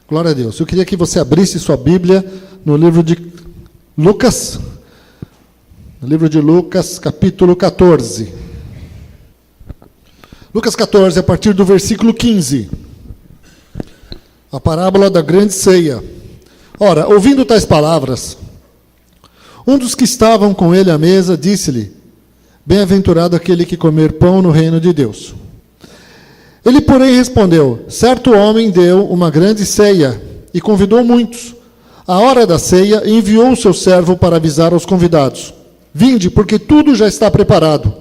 Glória a Deus. Eu queria que você abrisse sua Bíblia no livro de Lucas, capítulo 14. Lucas 14, a partir do versículo 15. A parábola da grande ceia. Ora, ouvindo tais palavras, um dos que estavam com ele à mesa disse-lhe: Bem-aventurado aquele que comer pão no reino de Deus. Ele, porém, respondeu: Certo homem deu uma grande ceia e convidou muitos. À hora da ceia, enviou o seu servo para avisar aos convidados: Vinde, porque tudo já está preparado.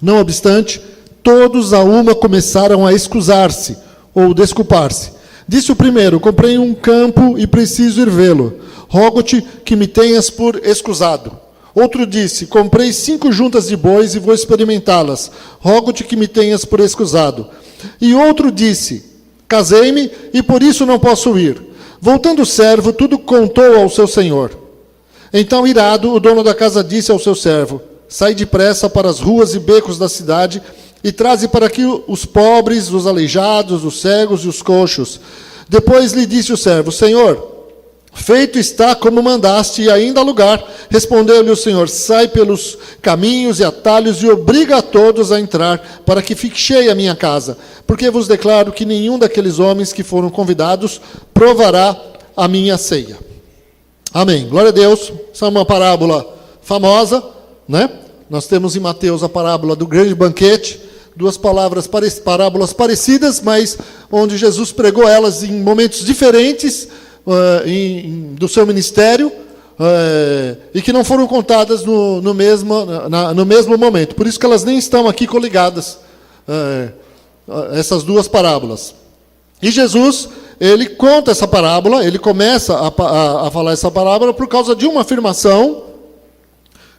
Não obstante, todos a uma começaram a escusar-se, ou desculpar-se. Disse o primeiro: Comprei um campo e preciso ir vê-lo. Rogo-te que me tenhas por escusado. Outro disse: Comprei 5 juntas de bois e vou experimentá-las. Rogo-te que me tenhas por escusado. E outro disse: Casei-me e por isso não posso ir. Voltando o servo, tudo contou ao seu senhor. Então, irado, o dono da casa disse ao seu servo: Sai depressa para as ruas e becos da cidade e traze para aqui os pobres, os aleijados, os cegos e os coxos. Depois lhe disse o servo: Senhor, feito está como mandaste, e ainda há lugar. Respondeu-lhe o Senhor: Sai pelos caminhos e atalhos e obriga a todos a entrar, para que fique cheia a minha casa. Porque vos declaro que nenhum daqueles homens que foram convidados provará a minha ceia. Amém. Glória a Deus. Essa é uma parábola famosa, né? Nós temos em Mateus a parábola do grande banquete. Duas parábolas parecidas, mas onde Jesus pregou elas em momentos diferentes do seu ministério, e que não foram contadas no mesmo momento. Por isso que elas nem estão aqui coligadas, essas duas parábolas. E Jesus, ele conta essa parábola, ele começa a falar essa parábola por causa de uma afirmação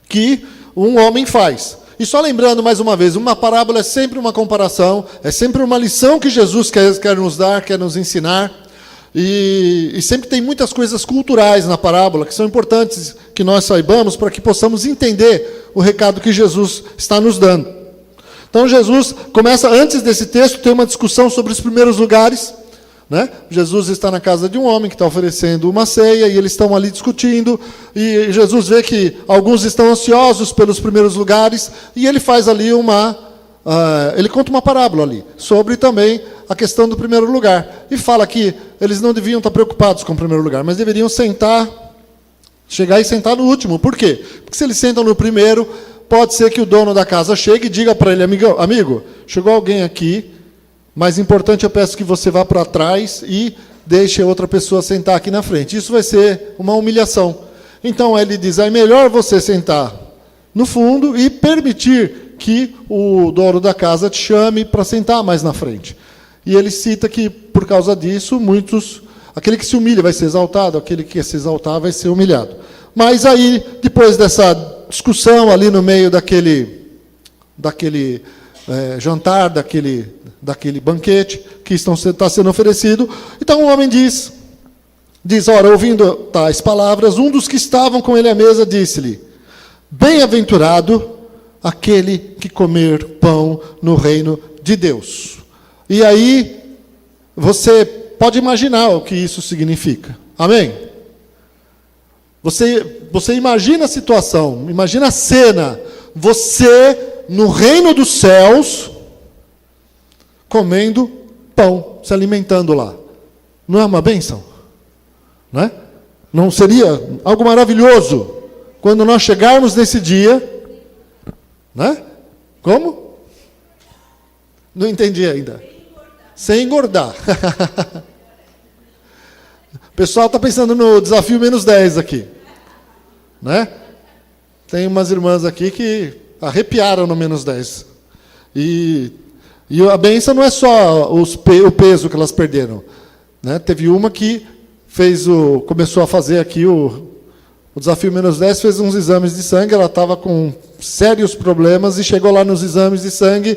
que um homem faz. E só lembrando mais uma vez, uma parábola é sempre uma comparação, é sempre uma lição que Jesus quer nos dar, quer nos ensinar. E sempre tem muitas coisas culturais na parábola que são importantes que nós saibamos para que possamos entender o recado que Jesus está nos dando. Então Jesus começa, antes desse texto, tem uma discussão sobre os primeiros lugares. Né? Jesus está na casa de um homem que está oferecendo uma ceia e eles estão ali discutindo, e Jesus vê que alguns estão ansiosos pelos primeiros lugares, e ele faz ali ele conta uma parábola ali, sobre também a questão do primeiro lugar, e fala que eles não deviam estar preocupados com o primeiro lugar, mas deveriam chegar e sentar no último. Por quê? Porque se eles sentam no primeiro, pode ser que o dono da casa chegue e diga para ele: amigo, chegou alguém aqui, mas importante, eu peço que você vá para trás e deixe outra pessoa sentar aqui na frente. Isso vai ser uma humilhação. Então ele diz: é melhor você sentar no fundo e permitir que o dono da casa te chame para sentar mais na frente. E ele cita que, por causa disso, aquele que se humilha vai ser exaltado, aquele que quer se exaltar vai ser humilhado. Mas aí, depois dessa discussão ali no meio daquele jantar, daquele banquete que está sendo oferecido, então o homem diz, ora, ouvindo tais palavras, um dos que estavam com ele à mesa disse-lhe: Bem-aventurado aquele que comer pão no reino de Deus. E aí, você pode imaginar o que isso significa. Amém? Você imagina a situação, imagina a cena, você no reino dos céus, comendo pão, se alimentando lá. Não é uma bênção? Não é? Não seria algo maravilhoso quando nós chegarmos nesse dia, né? Como? Não entendi ainda. Sem engordar. O pessoal está pensando no desafio -10 aqui, né? Tem umas irmãs aqui que arrepiaram no -10. E a bênção não é só o peso que elas perderam. Né? Teve uma que começou a fazer aqui o desafio -10, fez uns exames de sangue, ela estava com sérios problemas e chegou lá nos exames de sangue,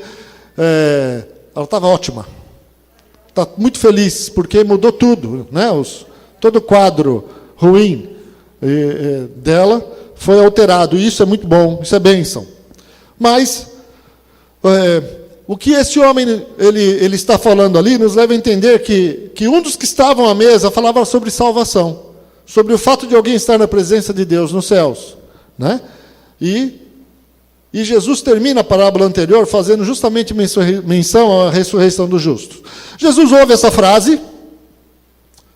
ela estava ótima. Está muito feliz, porque mudou tudo. Né? Todo o quadro ruim dela foi alterado. E isso é muito bom, isso é bênção. Mas o que esse homem ele está falando ali nos leva a entender que um dos que estavam à mesa falava sobre salvação, sobre o fato de alguém estar na presença de Deus nos céus, né? E Jesus termina a parábola anterior fazendo justamente menção à ressurreição dos justos. Jesus ouve essa frase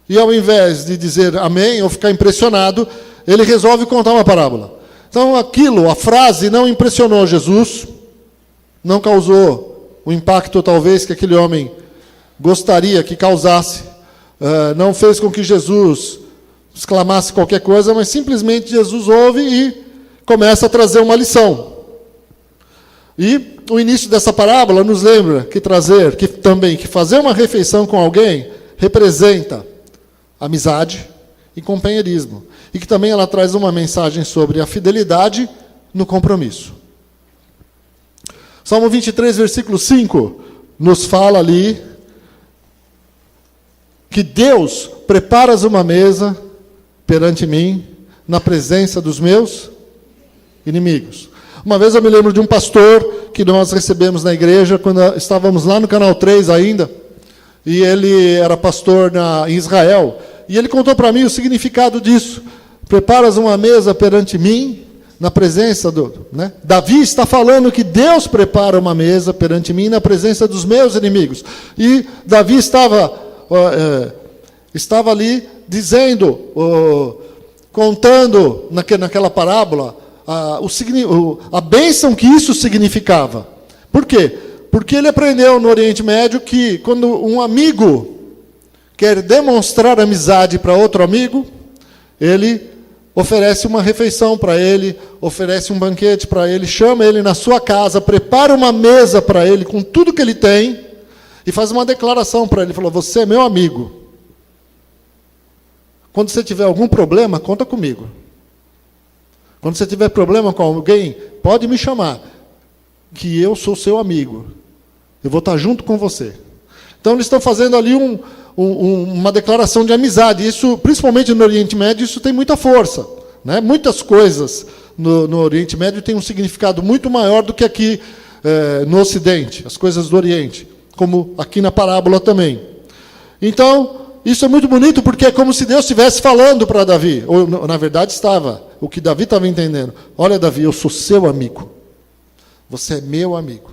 e, ao invés de dizer amém ou ficar impressionado, ele resolve contar uma parábola. Então, a frase não impressionou Jesus, não causou o impacto, talvez, que aquele homem gostaria que causasse, não fez com que Jesus exclamasse qualquer coisa, mas simplesmente Jesus ouve e começa a trazer uma lição. E o início dessa parábola nos lembra que fazer uma refeição com alguém representa amizade e companheirismo. E que também ela traz uma mensagem sobre a fidelidade no compromisso. Salmo 23, versículo 5, nos fala ali que Deus preparas uma mesa perante mim, na presença dos meus inimigos. Uma vez eu me lembro de um pastor que nós recebemos na igreja, quando estávamos lá no Canal 3 ainda, e ele era pastor em Israel, e ele contou para mim o significado disso. Preparas uma mesa perante mim, na presença né? Davi está falando que Deus prepara uma mesa perante mim, na presença dos meus inimigos. E Davi estava ali dizendo, contando naquela parábola, a bênção que isso significava. Por quê? Porque ele aprendeu no Oriente Médio que quando um amigo quer demonstrar amizade para outro amigo, ele oferece uma refeição para ele, oferece um banquete para ele, chama ele na sua casa, prepara uma mesa para ele com tudo que ele tem e faz uma declaração para ele. Falou: você é meu amigo. Quando você tiver algum problema, conta comigo. Quando você tiver problema com alguém, pode me chamar, que eu sou seu amigo. Eu vou estar junto com você. Então, eles estão fazendo ali uma declaração de amizade. Isso, principalmente no Oriente Médio, isso tem muita força, né? Muitas coisas no Oriente Médio têm um significado muito maior do que aqui no Ocidente, as coisas do Oriente, como aqui na parábola também. Então, isso é muito bonito, porque é como se Deus estivesse falando para Davi, ou na verdade estava, o que Davi estava entendendo. Olha, Davi, eu sou seu amigo, você é meu amigo.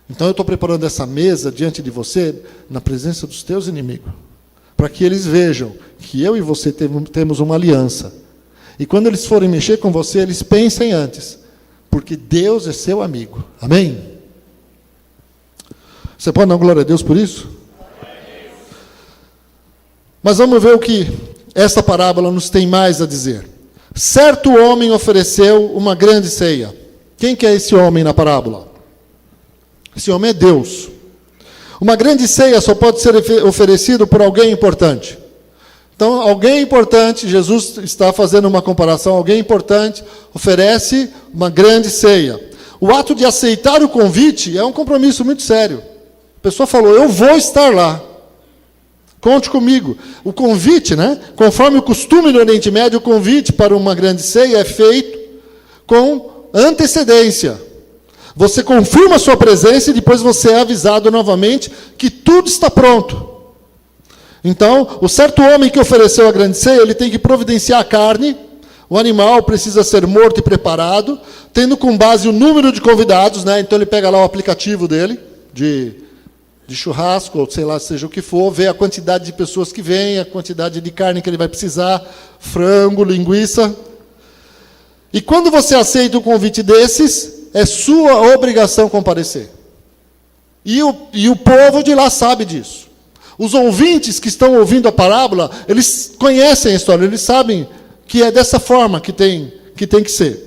Então eu estou preparando essa mesa diante de você, na presença dos teus inimigos, para que eles vejam que eu e você temos uma aliança. E quando eles forem mexer com você, eles pensem antes, porque Deus é seu amigo. Amém? Você pode dar glória a Deus por isso? Mas vamos ver o que esta parábola nos tem mais a dizer. Certo homem ofereceu uma grande ceia. Quem que é esse homem na parábola? Esse homem é Deus. Uma grande ceia só pode ser oferecido por alguém importante. Então, alguém importante, Jesus está fazendo uma comparação, alguém importante oferece uma grande ceia. O ato de aceitar o convite é um compromisso muito sério. A pessoa falou: eu vou estar lá. Conte comigo. O convite, né? Conforme o costume do Oriente Médio, o convite para uma grande ceia é feito com antecedência. Você confirma a sua presença e depois você é avisado novamente que tudo está pronto. Então, o certo homem que ofereceu a grande ceia, ele tem que providenciar a carne, o animal precisa ser morto e preparado, tendo com base o número de convidados, né? Então ele pega lá o aplicativo dele, de churrasco, ou sei lá, seja o que for, vê a quantidade de pessoas que vêm, a quantidade de carne que ele vai precisar, frango, linguiça. E quando você aceita um convite desses, é sua obrigação comparecer. E o povo de lá sabe disso. Os ouvintes que estão ouvindo a parábola, eles conhecem a história, eles sabem que é dessa forma que tem que ser.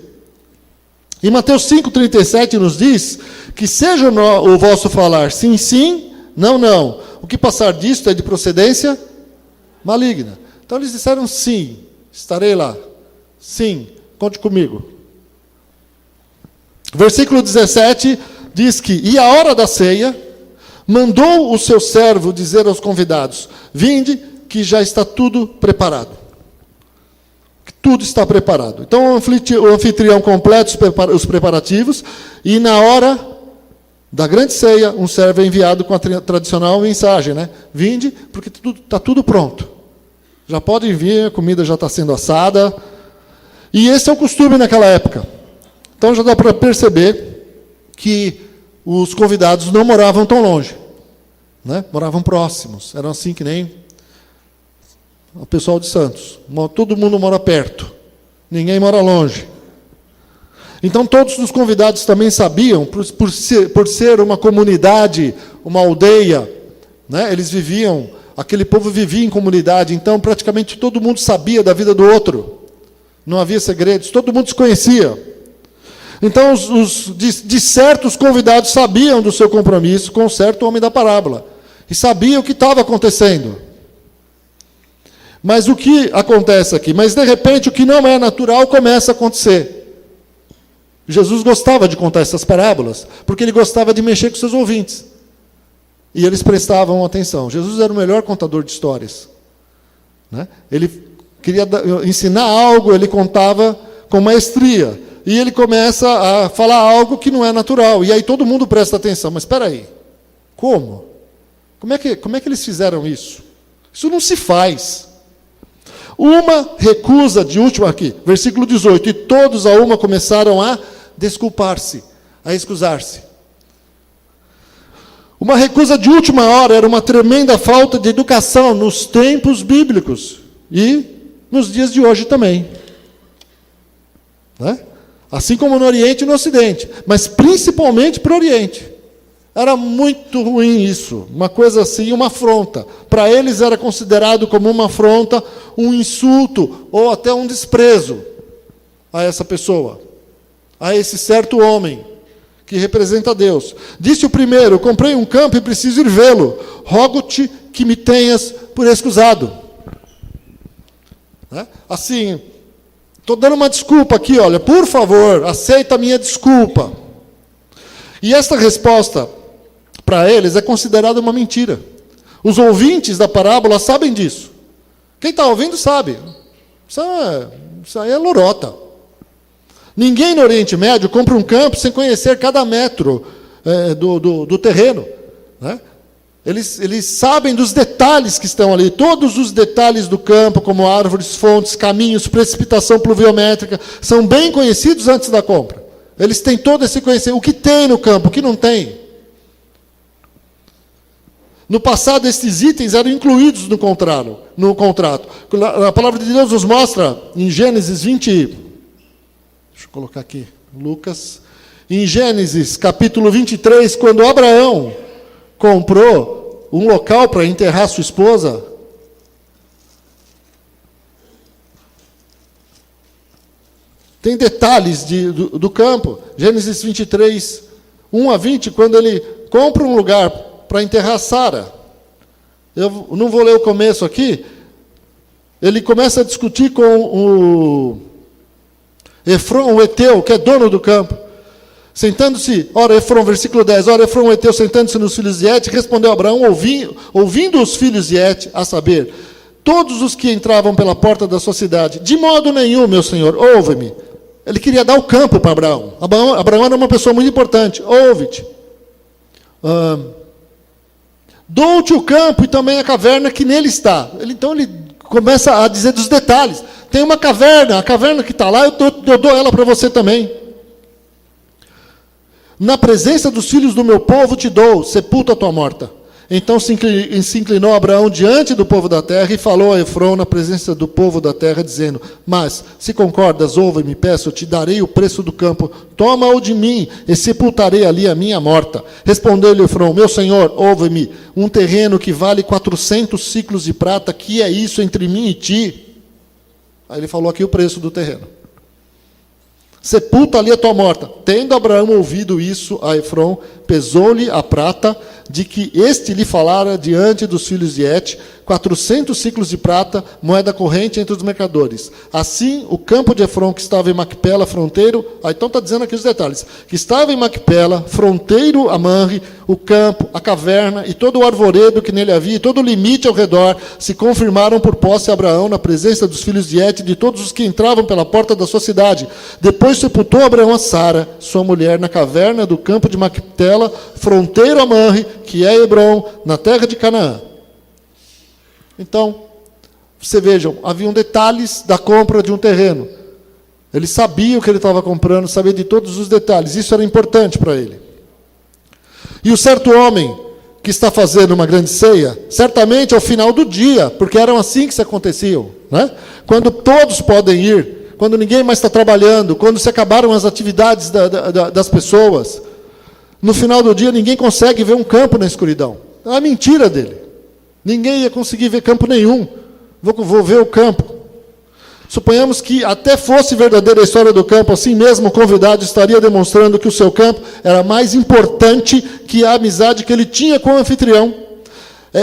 E Mateus 5,37 nos diz que seja o vosso falar sim, sim, não, não. O que passar disto é de procedência maligna. Então eles disseram sim, estarei lá. Sim, conte comigo. Versículo 17 diz que, e a hora da ceia, mandou o seu servo dizer aos convidados: vinde, que já está tudo preparado. Tudo está preparado. Então o anfitrião completa os preparativos, e na hora da grande ceia, um servo é enviado com a tradicional mensagem, né? Vinde, porque está tudo pronto. Já podem vir, a comida já está sendo assada. E esse é o costume naquela época. Então já dá para perceber que os convidados não moravam tão longe, né? Moravam próximos. Eram assim que nem o pessoal de Santos. Todo mundo mora perto. Ninguém mora longe. Então, todos os convidados também sabiam, por ser uma comunidade, uma aldeia, né? Eles viviam, aquele povo vivia em comunidade, então praticamente todo mundo sabia da vida do outro. Não havia segredos, todo mundo se conhecia. Então, de certos convidados sabiam do seu compromisso com certo homem da parábola. E sabiam o que estava acontecendo. Mas o que acontece aqui? Mas, de repente, o que não é natural começa a acontecer. Jesus gostava de contar essas parábolas, porque ele gostava de mexer com seus ouvintes. E eles prestavam atenção. Jesus era o melhor contador de histórias, né? Ele queria ensinar algo, ele contava com maestria. E ele começa a falar algo que não é natural. E aí todo mundo presta atenção. Mas espera aí, como? Como é que eles fizeram isso? Isso não se faz. Uma recusa de última aqui, versículo 18. E todos a uma começaram a desculpar-se, a excusar-se. Uma recusa de última hora era uma tremenda falta de educação nos tempos bíblicos e nos dias de hoje também, né? Assim como no Oriente e no Ocidente, mas principalmente para o Oriente. Era muito ruim isso, uma coisa assim, uma afronta. Para eles era considerado como uma afronta, um insulto ou até um desprezo a essa pessoa, a esse certo homem que representa Deus. Disse o primeiro: comprei um campo e preciso ir vê-lo. Rogo-te que me tenhas por excusado. Né? Assim, estou dando uma desculpa aqui, olha, por favor, aceita a minha desculpa. E esta resposta, para eles, é considerada uma mentira. Os ouvintes da parábola sabem disso. Quem está ouvindo sabe. Isso aí é lorota. Ninguém no Oriente Médio compra um campo sem conhecer cada metro do terreno, né? Eles sabem dos detalhes que estão ali, todos os detalhes do campo, como árvores, fontes, caminhos, precipitação pluviométrica, são bem conhecidos antes da compra. Eles têm todo esse conhecimento, o que tem no campo, o que não tem. No passado, esses itens eram incluídos no contrato. A palavra de Deus nos mostra, em Gênesis 20... Deixa eu colocar aqui, Lucas. Em Gênesis, capítulo 23, quando Abraão comprou um local para enterrar sua esposa, tem detalhes do campo. Gênesis 23, 1 a 20, quando ele compra um lugar para enterrar Sara. Eu não vou ler o começo aqui. Ele começa a discutir com o Efron, o Eteu, que é dono do campo. Sentando-se, ora Efron, versículo 10, ora Efron, o Eteu, sentando-se nos filhos de Et, respondeu Abraão, ouvindo os filhos de Et, a saber, todos os que entravam pela porta da sua cidade, de modo nenhum, meu senhor, ouve-me. Ele queria dar o campo para Abraão. Abraão era uma pessoa muito importante. Ouve-te. Dou-te o campo e também a caverna que nele está. Então ele começa a dizer dos detalhes. Tem uma caverna, a caverna que está lá, eu dou ela para você também. Na presença dos filhos do meu povo te dou, sepulta a tua morta. Então se inclinou Abraão diante do povo da terra e falou a Efron na presença do povo da terra, dizendo, mas, se concordas, ouve-me, peço, te darei o preço do campo, toma-o de mim, e sepultarei ali a minha morta. Respondeu-lhe Efron, meu senhor, ouve-me, um terreno que vale 400 ciclos de prata, que é isso entre mim e ti? Aí ele falou aqui o preço do terreno. Sepulta ali a tua morta. Tendo Abraão ouvido isso a Efron, pesou-lhe a prata de que este lhe falara diante dos filhos de Et, 400 ciclos de prata, moeda corrente entre os mercadores. Assim, o campo de Efron, que estava em Macpela, fronteiro... então está dizendo aqui os detalhes. Que estava em Macpela, fronteiro a Manre, o campo, a caverna e todo o arvoredo que nele havia, e todo o limite ao redor, se confirmaram por posse a Abraão na presença dos filhos de Et e de todos os que entravam pela porta da sua cidade. Depois sepultou Abraão a Sara, sua mulher, na caverna do campo de Macpela, dela, fronteira a Manre, que é Hebrom, na terra de Canaã. Então, você vejam, haviam detalhes da compra de um terreno. Ele sabia o que ele estava comprando, sabia de todos os detalhes. Isso era importante para ele. E o certo homem que está fazendo uma grande ceia, certamente ao final do dia, porque eram assim que se aconteciam, né? Quando todos podem ir, quando ninguém mais está trabalhando, quando se acabaram as atividades das pessoas, no final do dia ninguém consegue ver um campo na escuridão. É uma mentira dele. Ninguém ia conseguir ver campo nenhum. Vou ver o campo. Suponhamos que até fosse verdadeira a história do campo, assim mesmo o convidado estaria demonstrando que o seu campo era mais importante que a amizade que ele tinha com o anfitrião.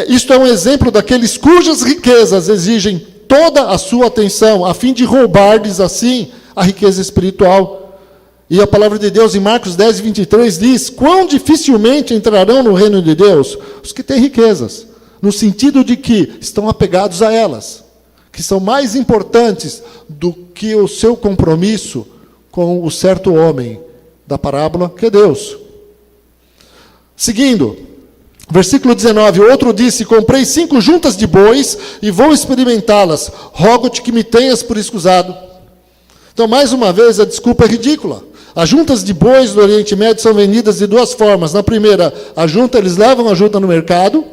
Isto é um exemplo daqueles cujas riquezas exigem toda a sua atenção, a fim de roubar-lhes assim a riqueza espiritual. E a palavra de Deus em Marcos 10, 23 diz: quão dificilmente entrarão no reino de Deus os que têm riquezas, no sentido de que estão apegados a elas, que são mais importantes do que o seu compromisso com o certo homem da parábola, que é Deus. Seguindo, versículo 19, outro disse: comprei 5 juntas de bois e vou experimentá-las, rogo-te que me tenhas por escusado. Então, mais uma vez, a desculpa é ridícula. As juntas de bois do Oriente Médio são vendidas de 2 formas. Na primeira, eles levam a junta no mercado,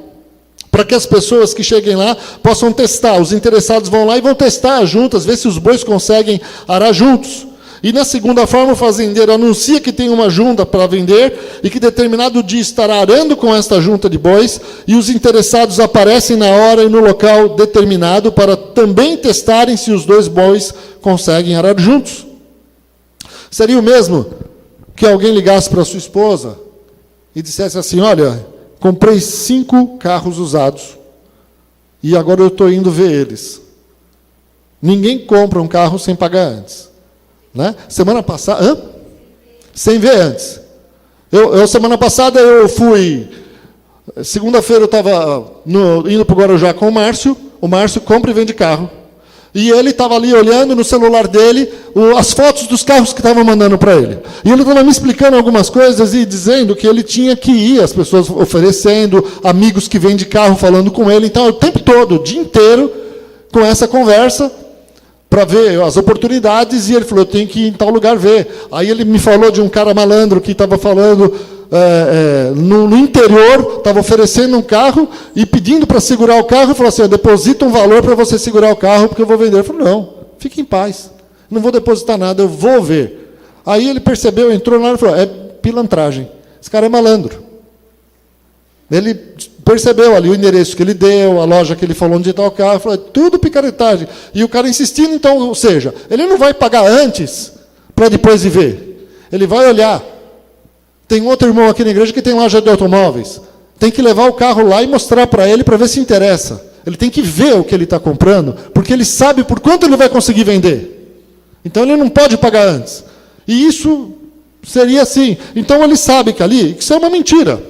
para que as pessoas que cheguem lá possam testar. Os interessados vão lá e vão testar as juntas, ver se os bois conseguem arar juntos. E na segunda forma, o fazendeiro anuncia que tem uma junta para vender e que determinado dia estará arando com esta junta de bois, e os interessados aparecem na hora e no local determinado para também testarem se os 2 bois conseguem arar juntos. Seria o mesmo que alguém ligasse para sua esposa e dissesse assim: olha, comprei 5 carros usados e agora eu estou indo ver eles. Ninguém compra um carro sem pagar antes, né? Semana passada, sem ver antes. Semana passada eu fui, segunda-feira eu estava indo para o Guarujá com o Márcio compra e vende carro. E ele estava ali olhando no celular dele as fotos dos carros que estavam mandando para ele. E ele estava me explicando algumas coisas e dizendo que ele tinha que ir, as pessoas oferecendo, amigos que vendem carro falando com ele. Então, o tempo todo, o dia inteiro, com essa conversa, para ver as oportunidades. E ele falou: eu tenho que ir em tal lugar ver. Aí ele me falou de um cara malandro que estava falando no interior, estava oferecendo um carro e pedindo para segurar o carro, e falou assim: deposita um valor para você segurar o carro, porque eu vou vender. Eu falei: não, fique em paz, não vou depositar nada, eu vou ver. Aí ele percebeu, entrou lá e falou: é pilantragem, esse cara é malandro. Ele percebeu ali o endereço que ele deu, a loja que ele falou onde está o carro, falou: tudo picaretagem. E o cara insistindo, então, ou seja, ele não vai pagar antes para depois ir ver, ele vai olhar. Tem outro irmão aqui na igreja que tem loja de automóveis. Tem que levar o carro lá e mostrar para ele para ver se interessa. Ele tem que ver o que ele está comprando, porque ele sabe por quanto ele vai conseguir vender. Então ele não pode pagar antes. E isso seria assim. Então ele sabe que ali, que isso é uma mentira.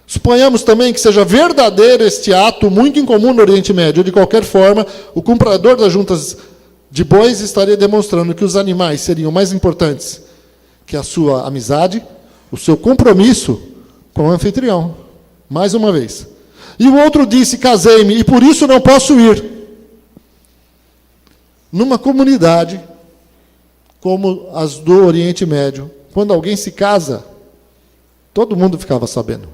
Suponhamos também que seja verdadeiro este ato, muito incomum no Oriente Médio. De qualquer forma, o comprador das juntas de bois estaria demonstrando que os animais seriam mais importantes que a sua amizade, o seu compromisso com o anfitrião. Mais uma vez. E o outro disse: casei-me, e por isso não posso ir. Numa comunidade como as do Oriente Médio, quando alguém se casa, todo mundo ficava sabendo.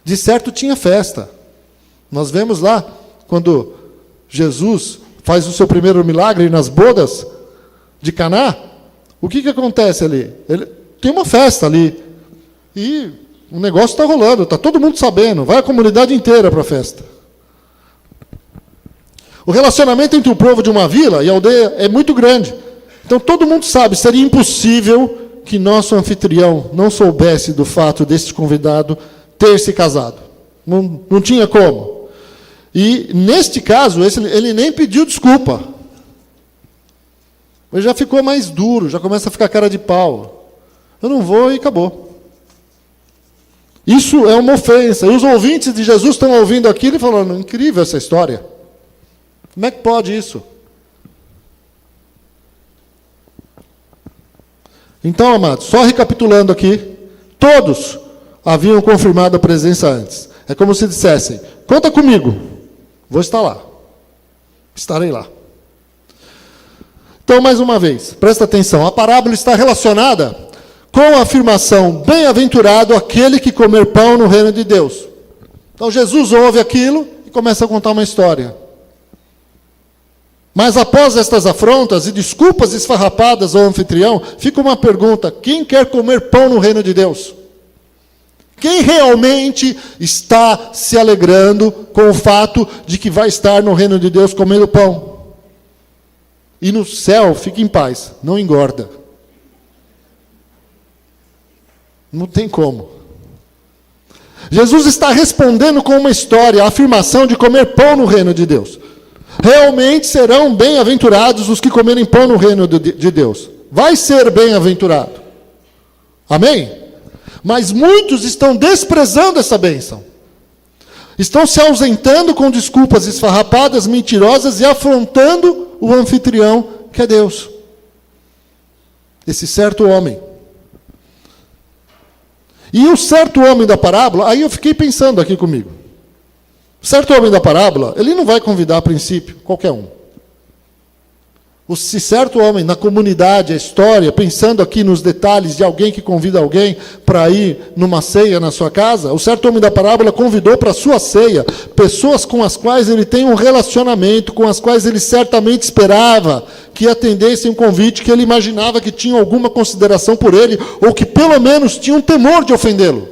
De certo tinha festa. Nós vemos lá, quando Jesus faz o seu primeiro milagre nas bodas de Caná, o que acontece ali? Tem uma festa ali. E o negócio está rolando, está todo mundo sabendo. Vai a comunidade inteira para a festa. O relacionamento entre o povo de uma vila e a aldeia é muito grande. Então todo mundo sabe, seria impossível que nosso anfitrião não soubesse do fato deste convidado ter se casado. Não tinha como. E, neste caso, ele nem pediu desculpa. Ele já ficou mais duro, já começa a ficar cara de pau. Eu não vou e acabou. Isso é uma ofensa. E os ouvintes de Jesus estão ouvindo aquilo e falando: incrível essa história. Como é que pode isso? Então, amados, só recapitulando aqui, Todos haviam confirmado a presença antes. É como se dissessem, conta comigo, vou estar lá. Estarei lá. Então, mais uma vez, presta atenção, a parábola está relacionada com a afirmação, bem-aventurado aquele que comer pão no reino de Deus. Então, Jesus ouve aquilo e começa a contar uma história. Mas após estas afrontas e desculpas esfarrapadas ao anfitrião, fica uma pergunta, quem quer comer pão no reino de Deus? Quem realmente está se alegrando com o fato de que vai estar no reino de Deus comendo pão? E no céu, fique em paz, não engorda. Não tem como. Jesus está respondendo com uma história, a afirmação de comer pão no reino de Deus. Realmente serão bem-aventurados os que comerem pão no reino de Deus. Vai ser bem-aventurado. Amém? Mas muitos estão desprezando essa bênção. Estão se ausentando com desculpas esfarrapadas, mentirosas e afrontando o anfitrião, que é Deus. Esse certo homem. E o certo homem da parábola, aí eu fiquei pensando aqui comigo. O certo homem da parábola, ele não vai convidar a princípio qualquer um. Se certo homem na comunidade, a história, pensando aqui nos detalhes de alguém que convida alguém para ir numa ceia na sua casa, o certo homem da parábola convidou para a sua ceia pessoas com as quais ele tem um relacionamento, com as quais ele certamente esperava que atendessem um convite, que ele imaginava que tinham alguma consideração por ele, ou que pelo menos tinham temor de ofendê-lo.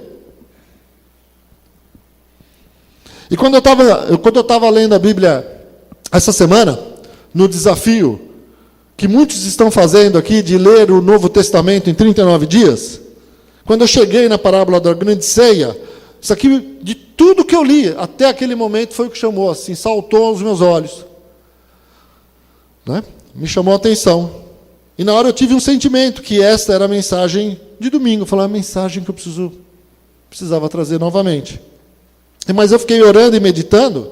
E quando eu estava lendo a Bíblia essa semana, no desafio que muitos estão fazendo aqui de ler o Novo Testamento em 39 dias, quando eu cheguei na parábola da grande ceia, isso aqui, de tudo que eu li até aquele momento, foi o que chamou, assim, saltou aos meus olhos. Né? Me chamou a atenção. E na hora eu tive um sentimento, que esta era a mensagem de domingo. Eu falei, a mensagem que eu precisava trazer novamente. Mas eu fiquei orando e meditando,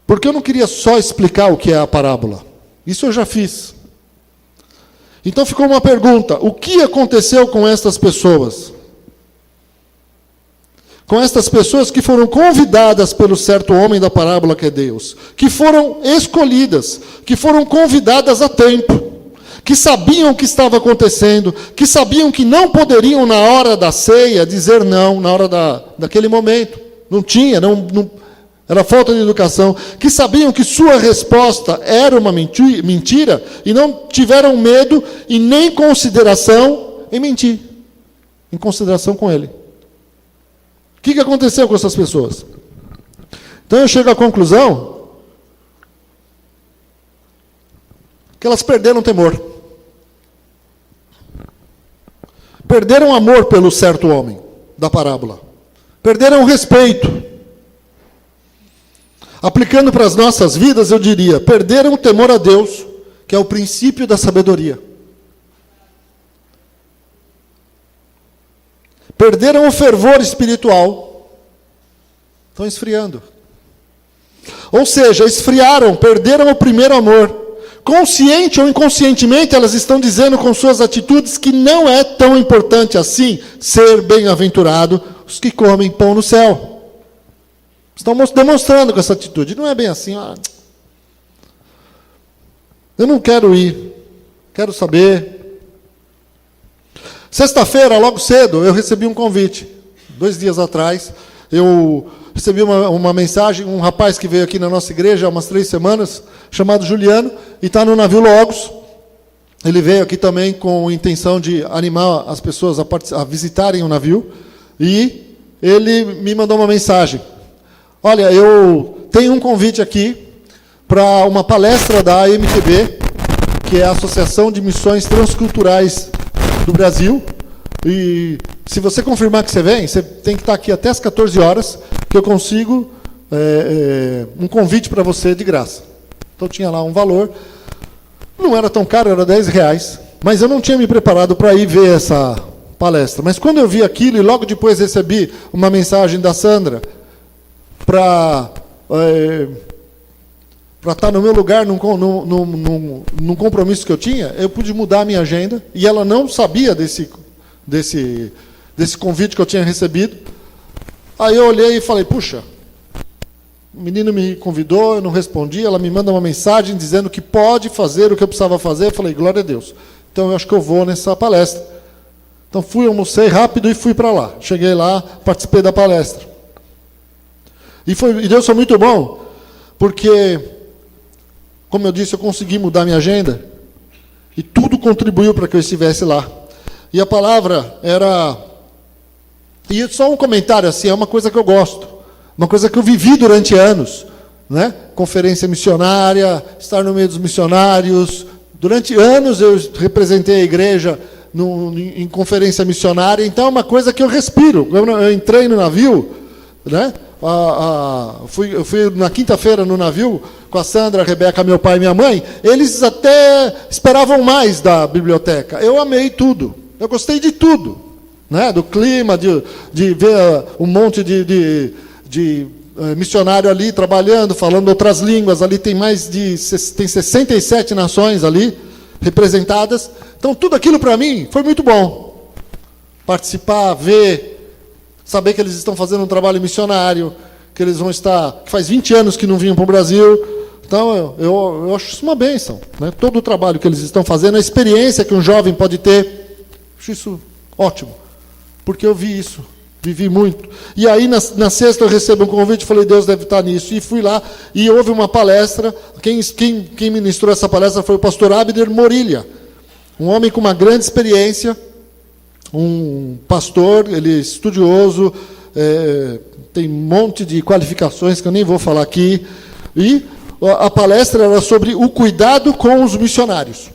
porque eu não queria só explicar o que é a parábola. Isso eu já fiz. Então ficou uma pergunta, o que aconteceu com estas pessoas? Com estas pessoas que foram convidadas pelo certo homem da parábola que é Deus, que foram escolhidas, que foram convidadas a tempo, que sabiam o que estava acontecendo, que sabiam que não poderiam na hora da ceia dizer não, na hora daquele momento. Não tinha, era falta de educação, que sabiam que sua resposta era uma mentira e não tiveram medo e nem consideração em mentir, em consideração com ele. O que aconteceu com essas pessoas? Então eu chego à conclusão que elas perderam o temor. Perderam o amor pelo certo homem da parábola. Perderam o respeito. Aplicando para as nossas vidas, eu diria, perderam o temor a Deus, que é o princípio da sabedoria. Perderam o fervor espiritual. Estão esfriando. Ou seja, esfriaram, perderam o primeiro amor. Consciente ou inconscientemente, elas estão dizendo com suas atitudes que não é tão importante assim ser bem-aventurado os que comem pão no céu. Estão demonstrando com essa atitude. Não é bem assim. Eu não quero ir. Quero saber. Sexta-feira, logo cedo, eu recebi um convite. 2 dias atrás, eu recebi uma mensagem, um rapaz que veio aqui na nossa igreja há umas 3 semanas, chamado Juliano, e está no navio Logos. Ele veio aqui também com a intenção de animar as pessoas a visitarem o navio. E ele me mandou uma mensagem. Olha, eu tenho um convite aqui para uma palestra da AMTB, que é a Associação de Missões Transculturais do Brasil. E se você confirmar que você vem, você tem que estar aqui até as 14 horas, que eu consigo um convite para você de graça. Então tinha lá um valor, não era tão caro, era R$10, mas eu não tinha me preparado para ir ver essa palestra. Mas quando eu vi aquilo, e logo depois recebi uma mensagem da Sandra, para para estar no meu lugar num compromisso que eu tinha, eu pude mudar a minha agenda, e ela não sabia desse convite que eu tinha recebido. Aí eu olhei e falei, puxa, o menino me convidou, eu não respondi, ela me manda uma mensagem dizendo que pode fazer o que eu precisava fazer. Eu falei, glória a Deus. Então eu acho que eu vou nessa palestra. Então fui, almocei rápido e fui para lá. Cheguei lá, participei da palestra. E Deus foi muito bom, porque, como eu disse, eu consegui mudar minha agenda, e tudo contribuiu para que eu estivesse lá. E a palavra era... E só um comentário assim, é uma coisa que eu gosto, uma coisa que eu vivi durante anos, né? Conferência missionária, estar no meio dos missionários. Durante anos eu representei a igreja em conferência missionária, então é uma coisa que eu respiro. Eu entrei no navio, né? Eu fui na quinta-feira no navio com a Sandra, a Rebeca, meu pai e minha mãe. Eles até esperavam mais da biblioteca. Eu amei tudo, eu gostei de tudo, né? Do clima, de ver um monte de missionário ali trabalhando, falando outras línguas. Ali tem tem 67 nações ali representadas. Então tudo aquilo para mim foi muito bom. Participar, ver, saber que eles estão fazendo um trabalho missionário, que eles vão estar, que faz 20 anos que não vinham para o Brasil. Então eu acho isso uma bênção, né? Todo o trabalho que eles estão fazendo, a experiência que um jovem pode ter, acho isso ótimo, porque eu vi isso. Vivi muito. E aí, na sexta, eu recebo um convite, falei, Deus deve estar nisso. E fui lá, e houve uma palestra. Quem ministrou essa palestra foi o pastor Abner Morilha, um homem com uma grande experiência, um pastor, ele é estudioso, tem um monte de qualificações que eu nem vou falar aqui. E a palestra era sobre o cuidado com os missionários.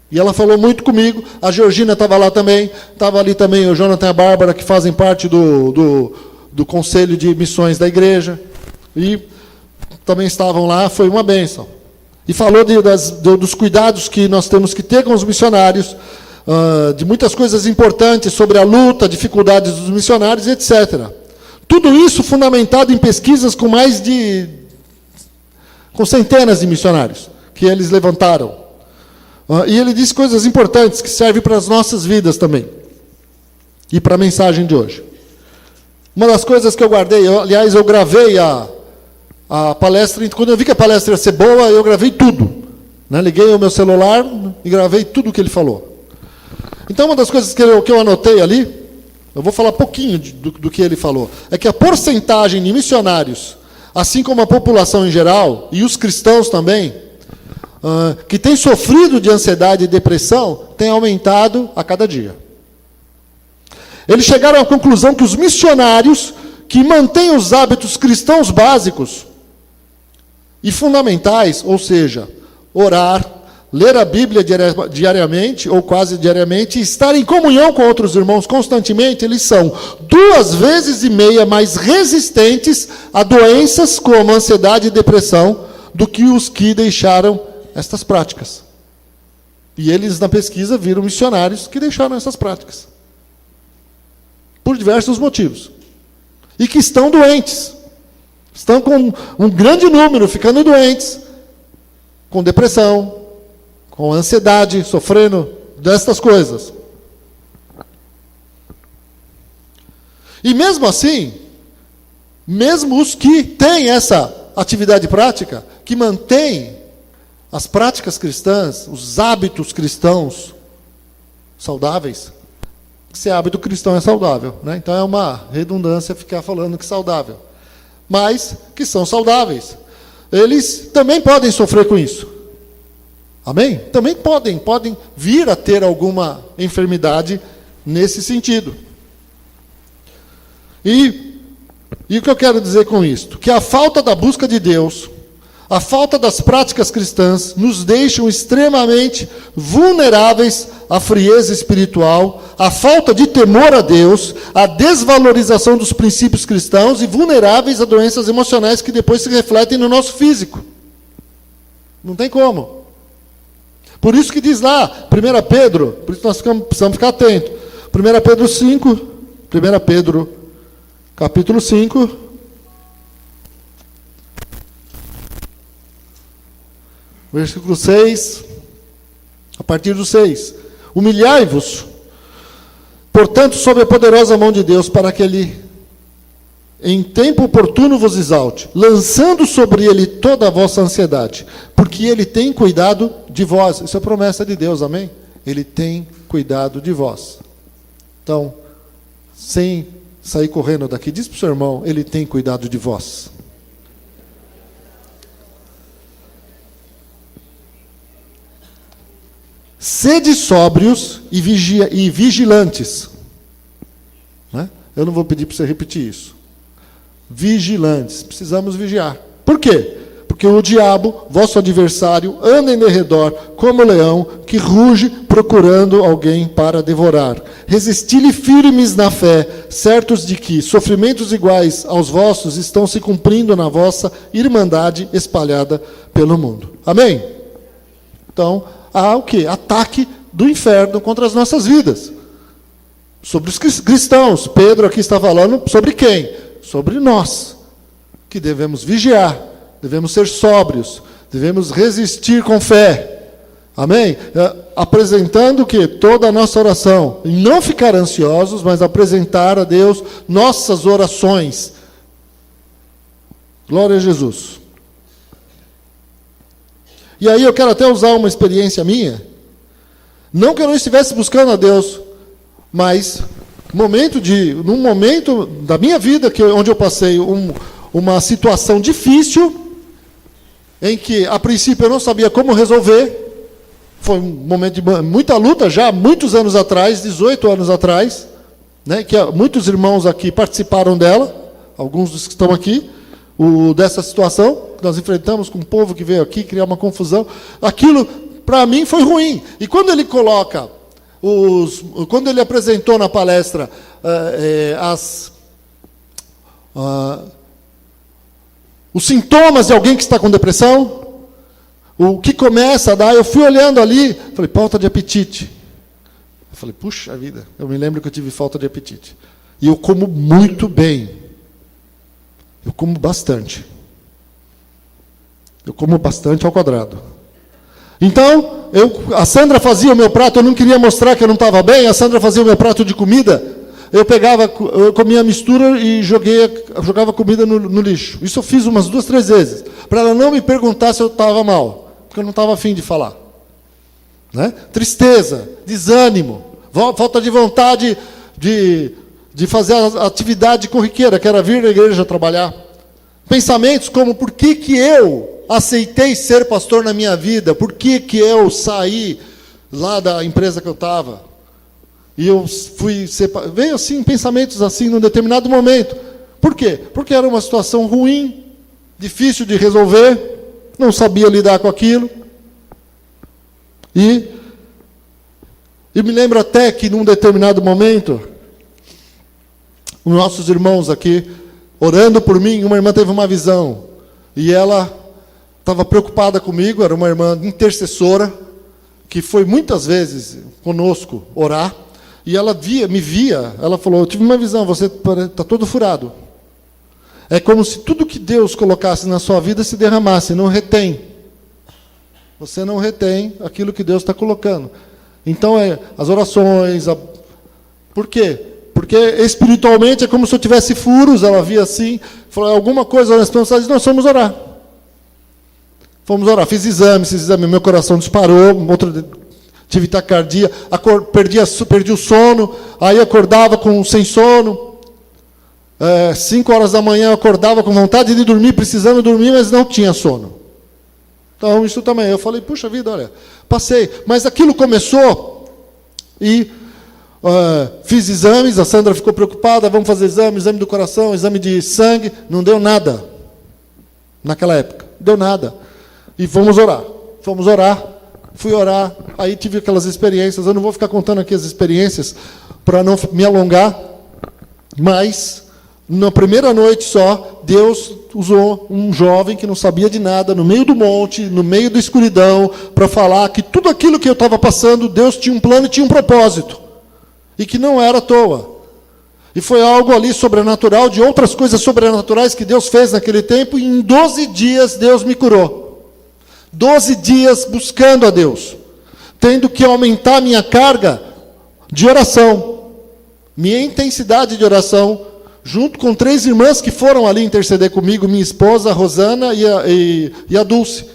E ela falou muito comigo. A Georgina estava lá também. Estava ali também o Jonathan e a Bárbara, que fazem parte do Conselho de Missões da Igreja. E também estavam lá. Foi uma bênção. E falou dos cuidados que nós temos que ter com os missionários, de muitas coisas importantes sobre a luta, dificuldades dos missionários, etc. Tudo isso fundamentado em pesquisas com centenas de missionários que eles levantaram. E ele disse coisas importantes que servem para as nossas vidas também. E para a mensagem de hoje. Uma das coisas que eu guardei, aliás, eu gravei a palestra, quando eu vi que a palestra ia ser boa, eu gravei tudo. Né? Liguei o meu celular e gravei tudo o que ele falou. Então, uma das coisas que eu anotei ali, eu vou falar pouquinho do que ele falou, é que a porcentagem de missionários, assim como a população em geral, e os cristãos também, que tem sofrido de ansiedade e depressão, tem aumentado a cada dia. Eles chegaram à conclusão que os missionários que mantêm os hábitos cristãos básicos e fundamentais, ou seja, orar, ler a Bíblia diariamente ou quase diariamente, e estar em comunhão com outros irmãos constantemente, eles são 2,5 vezes mais resistentes a doenças como ansiedade e depressão do que os que deixaram estas práticas. E eles, na pesquisa, viram missionários que deixaram essas práticas. Por diversos motivos. E que estão doentes. Estão com um grande número ficando doentes. Com depressão, com ansiedade, sofrendo destas coisas. E mesmo assim, mesmo os que têm essa atividade prática, que mantêm as práticas cristãs, os hábitos cristãos saudáveis, se hábito cristão é saudável, né? Então é uma redundância ficar falando que é saudável, mas que são saudáveis, eles também podem sofrer com isso. Amém? Também podem vir a ter alguma enfermidade nesse sentido. E o que eu quero dizer com isto? Que a falta da busca de Deus, a falta das práticas cristãs nos deixam extremamente vulneráveis à frieza espiritual, à falta de temor a Deus, à desvalorização dos princípios cristãos e vulneráveis a doenças emocionais que depois se refletem no nosso físico. Não tem como. Por isso que diz lá, 1 Pedro, por isso nós precisamos ficar atentos. 1 Pedro 5, 1 Pedro capítulo 5, Versículo 6, a partir do 6. Humilhai-vos, portanto, sob a poderosa mão de Deus, para que Ele, em tempo oportuno, vos exalte, lançando sobre Ele toda a vossa ansiedade, porque Ele tem cuidado de vós. Isso é promessa de Deus, amém? Ele tem cuidado de vós. Então, sem sair correndo daqui, diz para o seu irmão, Ele tem cuidado de vós. Sede sóbrios e vigilantes. Né? Eu não vou pedir para você repetir isso. Vigilantes. Precisamos vigiar. Por quê? Porque o diabo, vosso adversário, anda em derredor como leão que ruge procurando alguém para devorar. Resisti-lhe firmes na fé, certos de que sofrimentos iguais aos vossos estão se cumprindo na vossa irmandade espalhada pelo mundo. Amém? Então, há o quê? Ataque do inferno contra as nossas vidas. Sobre os cristãos. Pedro aqui está falando sobre quem? Sobre nós, que devemos vigiar, devemos ser sóbrios, devemos resistir com fé. Amém? Apresentando o quê? Toda a nossa oração. E não ficar ansiosos, mas apresentar a Deus nossas orações. Glória a Jesus. E aí eu quero até usar uma experiência minha. Não que eu não estivesse buscando a Deus, mas num momento da minha vida onde eu passei uma situação difícil, em que a princípio eu não sabia como resolver. Foi um momento de muita luta já, muitos anos atrás, 18 anos atrás, né, que muitos irmãos aqui participaram dela, alguns dos que estão aqui, dessa situação que nós enfrentamos com o povo que veio aqui criar uma confusão. Aquilo, para mim, foi ruim. E quando ele coloca, quando ele apresentou na palestra os sintomas de alguém que está com depressão, o que começa a dar, eu fui olhando ali, falei, falta de apetite. Eu falei, puxa vida, eu me lembro que eu tive falta de apetite. E eu como muito bem. Eu como bastante. Eu como bastante ao quadrado. Então, a Sandra fazia o meu prato, eu não queria mostrar que eu não estava bem, a Sandra fazia o meu prato de comida, eu comia a mistura e jogava comida no lixo. Isso eu fiz umas 2, 3 vezes, para ela não me perguntar se eu estava mal, porque eu não estava afim de falar. Né? Tristeza, desânimo, falta de vontade de fazer a atividade corriqueira, que era vir na igreja trabalhar. Pensamentos como, por que eu aceitei ser pastor na minha vida? Por que eu saí lá da empresa que eu estava? E eu fui veio assim, pensamentos assim, num determinado momento. Por quê? Porque era uma situação ruim, difícil de resolver, não sabia lidar com aquilo. E me lembro até que, num determinado momento, os nossos irmãos aqui, orando por mim, uma irmã teve uma visão. E ela estava preocupada comigo, era uma irmã intercessora, que foi muitas vezes conosco orar. E ela me via, ela falou, eu tive uma visão, você está todo furado. É como se tudo que Deus colocasse na sua vida se derramasse, não retém. Você não retém aquilo que Deus está colocando. Então, as orações... Por quê? Porque espiritualmente é como se eu tivesse furos, ela via assim, falou, alguma coisa nós pensamos, nós fomos orar. Fomos orar, fiz exame, meu coração disparou, tive taquicardia, perdi o sono, aí acordava sem sono. 5 horas da manhã eu acordava com vontade de dormir, precisando dormir, mas não tinha sono. Então, isso também. Eu falei, puxa vida, olha, passei. Mas aquilo começou e fiz exames, a Sandra ficou preocupada, vamos fazer exame do coração, exame de sangue, não deu nada. Naquela época, não deu nada. E fomos orar. Fui orar, aí tive aquelas experiências, eu não vou ficar contando aqui as experiências, para não me alongar, mas, na primeira noite só, Deus usou um jovem que não sabia de nada, no meio do monte, no meio da escuridão, para falar que tudo aquilo que eu estava passando, Deus tinha um plano e tinha um propósito, e que não era à toa. E foi algo ali sobrenatural, de outras coisas sobrenaturais que Deus fez naquele tempo, e em 12 dias Deus me curou. 12 dias buscando a Deus, tendo que aumentar minha carga de oração, minha intensidade de oração, junto com 3 irmãs que foram ali interceder comigo, minha esposa, a Rosana e a Dulce.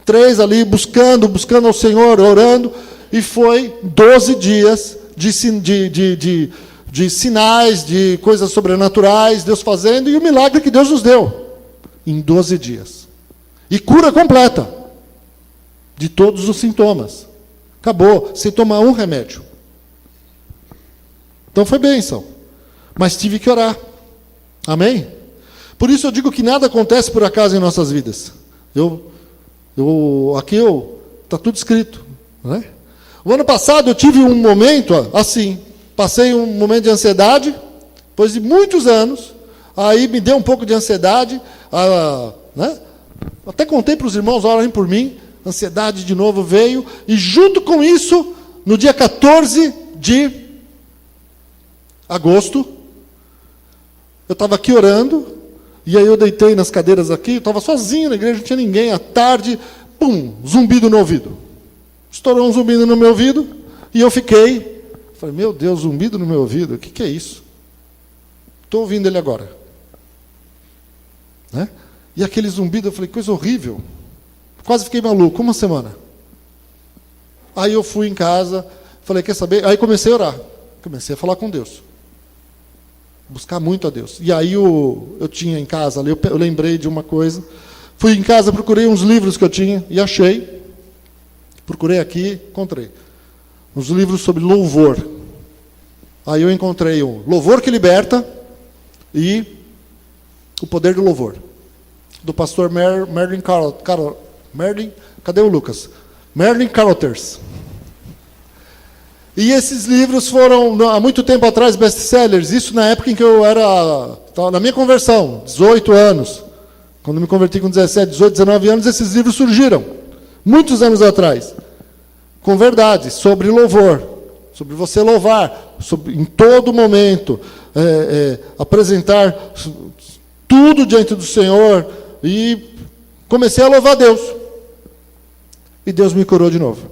3 ali buscando ao Senhor, orando, e foi 12 dias de sinais, de coisas sobrenaturais, Deus fazendo, e o milagre que Deus nos deu, em 12 dias. E cura completa, de todos os sintomas. Acabou, sem tomar um remédio. Então foi bênção. Mas tive que orar. Amém? Por isso eu digo que nada acontece por acaso em nossas vidas. Aqui está tudo escrito. Né? O ano passado eu tive um momento assim. Passei um momento de ansiedade, depois de muitos anos, aí me deu um pouco de ansiedade, né? Até contei para os irmãos, orem por mim, ansiedade de novo veio, e junto com isso, no dia 14 de agosto, eu estava aqui orando, e aí eu deitei nas cadeiras aqui, estava sozinho na igreja, não tinha ninguém, à tarde, pum, zumbido no ouvido. Estourou um zumbido no meu ouvido, e eu fiquei... Falei, meu Deus, zumbido no meu ouvido, o que é isso? Estou ouvindo ele agora. Né? E aquele zumbido, eu falei, coisa horrível. Quase fiquei maluco, uma semana. Aí eu fui em casa, falei, quer saber? Aí comecei a orar. Comecei a falar com Deus. Buscar muito a Deus. E aí eu tinha em casa, ali, eu lembrei de uma coisa. Fui em casa, procurei uns livros que eu tinha, e achei. Procurei aqui, encontrei. Uns livros sobre louvor. Aí eu encontrei um Louvor que Liberta e O Poder do Louvor, do pastor Merlin cadê o Lucas? Merlin Carothers. E esses livros foram, há muito tempo atrás, best-sellers. Isso na época em que eu estava na minha conversão, 18 anos. Quando me converti com 17, 18, 19 anos, esses livros surgiram. Muitos anos atrás. Com verdade, sobre louvor, sobre você louvar, sobre, em todo momento, apresentar tudo diante do Senhor, e comecei a louvar Deus. E Deus me curou de novo.